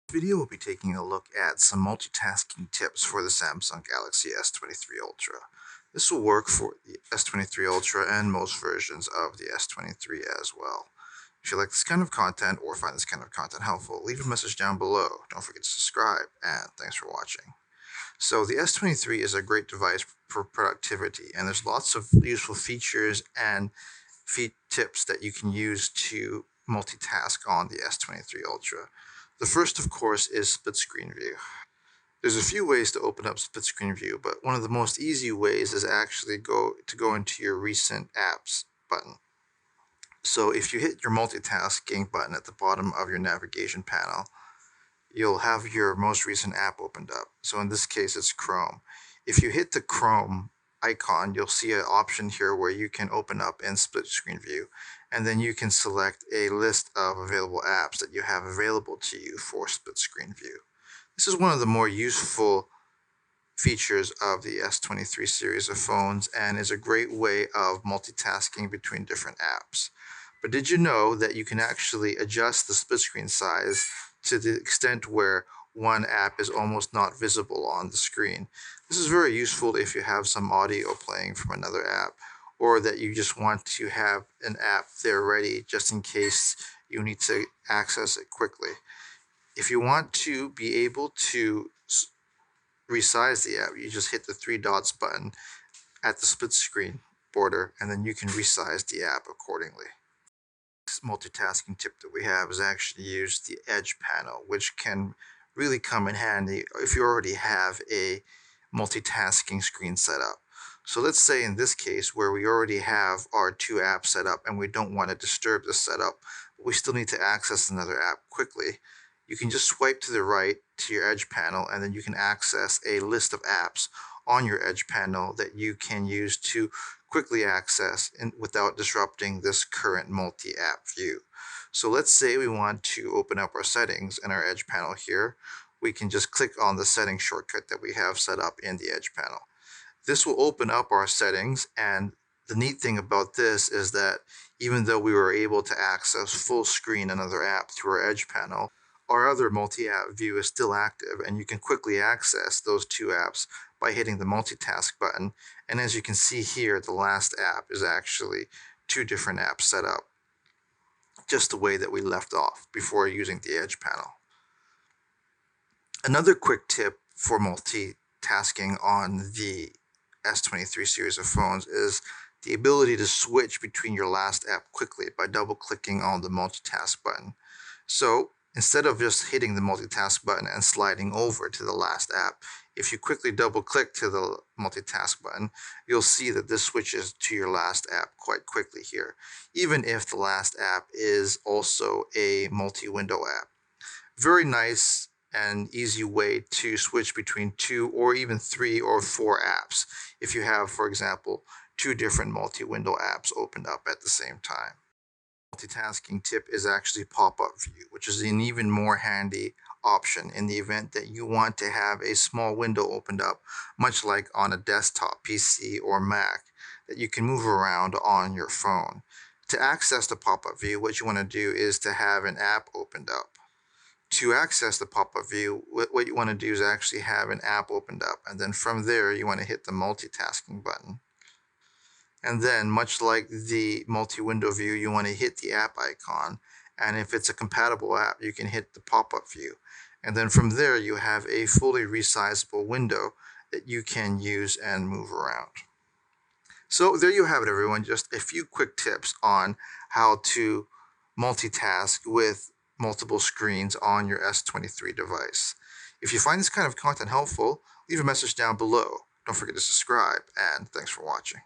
This video will be taking a look at some multitasking tips for the Samsung Galaxy S23 Ultra. This will work for the S23 Ultra and most versions of the S23 as well. If you like this kind of content or find this kind of content helpful, leave a message down below. Don't forget to subscribe, and thanks for watching. So the S23 is a great device for productivity, and there's lots of useful features and tips that you can use to multitask on the S23 Ultra. The first, of course, is split screen view. There's a few ways to open up split screen view, but one of the most easy ways is actually go into your recent apps button. So if you hit your multitasking button at the bottom of your navigation panel, you'll have your most recent app opened up. So in this case, it's Chrome. If you hit the Chrome icon, you'll see an option here where you can open up in split screen view, and then you can select a list of available apps that you have available to you for split screen view. This is one of the more useful features of the S23 series of phones and is a great way of multitasking between different apps. But did you know that you can actually adjust the split screen size to the extent where one app is almost not visible on the screen? This is very useful if you have some audio playing from another app, or that you just want to have an app there ready just in case you need to access it quickly. If you want to be able to resize the app, you just hit the three dots button at the split screen border, and then you can resize the app accordingly. This multitasking tip that we have is actually use the edge panel, which can really come in handy if you already have a multitasking screen set up. So let's say in this case where we already have our two apps set up and we don't want to disturb the setup, but we still need to access another app quickly, you can just swipe to the right to your edge panel, and then you can access a list of apps on your edge panel that you can use to quickly access without disrupting this current multi-app view. So let's say we want to open up our settings in our edge panel here. We can just click on the settings shortcut that we have set up in the edge panel. This will open up our settings, and the neat thing about this is that even though we were able to access full screen another app through our edge panel, our other multi-app view is still active, and you can quickly access those two apps by hitting the multitask button. And as you can see here, the last app is actually two different apps set up, just the way that we left off before using the edge panel. Another quick tip for multitasking on the S23 series of phones is the ability to switch between your last app quickly by double-clicking on the multitask button. So instead of just hitting the multitask button and sliding over to the last app, if you quickly double-click to the multitask button, you'll see that this switches to your last app quite quickly here, even if the last app is also a multi-window app. Very nice and easy way to switch between two or even three or four apps if you have, for example, two different multi-window apps opened up at the same time. Multitasking tip is actually pop-up view, which is an even more handy option in the event that you want to have a small window opened up, much like on a desktop PC or Mac, that you can move around on your phone. To access the pop-up view, what you want to do is to have an app opened up. To access the pop-up view, what you want to do is actually have an app opened up, and then from there you want to hit the multitasking button. And then, much like the multi-window view, you want to hit the app icon, and if it's a compatible app, you can hit the pop-up view. And then from there, you have a fully resizable window that you can use and move around. So there you have it, everyone. Just a few quick tips on how to multitask with multiple screens on your S23 device. If you find this kind of content helpful, leave a message down below. Don't forget to subscribe, and thanks for watching.